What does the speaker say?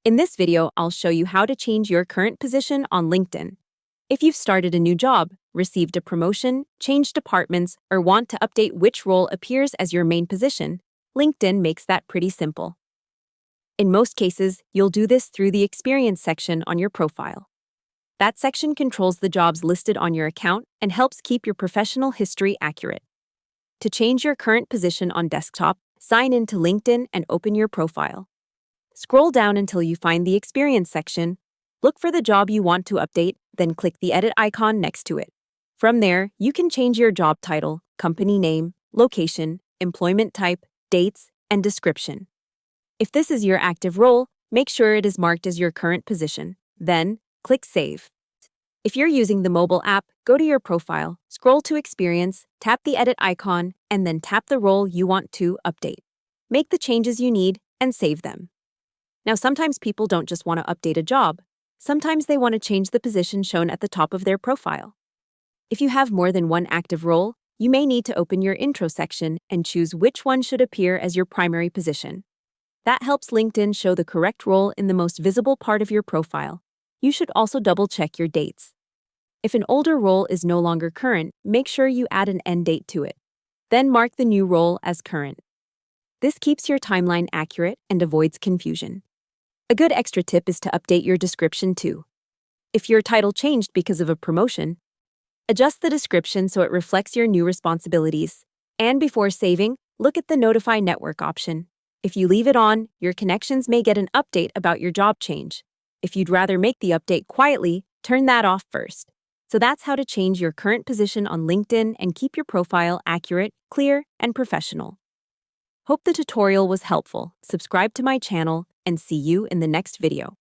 In this video, I'll show you how to change your current position on LinkedIn. If you've started a new job, received a promotion, changed departments, or want to update which role appears as your main position, LinkedIn makes that pretty simple. In most cases, you'll do this through the Experience section on your profile. That section controls the jobs listed on your account and helps keep your professional history accurate. To change your current position on desktop, sign in to LinkedIn and open your profile. Scroll down until you find the Experience section. Look for the job you want to update, then click the edit icon next to it. From there, you can change your job title, company name, location, employment type, dates, and description. If this is your active role, make sure it is marked as your current position. Then, click Save. If you're using the mobile app, go to your profile, scroll to Experience, tap the edit icon, and then tap the role you want to update. Make the changes you need and save them. Now, sometimes people don't just want to update a job. Sometimes they want to change the position shown at the top of their profile. If you have more than one active role, you may need to open your intro section and choose which one should appear as your primary position. That helps LinkedIn show the correct role in the most visible part of your profile. You should also double-check your dates. If an older role is no longer current, make sure you add an end date to it. Then mark the new role as current. This keeps your timeline accurate and avoids confusion. A good extra tip is to update your description too. If your title changed because of a promotion, adjust the description so it reflects your new responsibilities. And before saving, look at the Notify Network option. If you leave it on, your connections may get an update about your job change. If you'd rather make the update quietly, turn that off first. So that's how to change your current position on LinkedIn and keep your profile accurate, clear, and professional. Hope the tutorial was helpful. Subscribe to my channel and see you in the next video.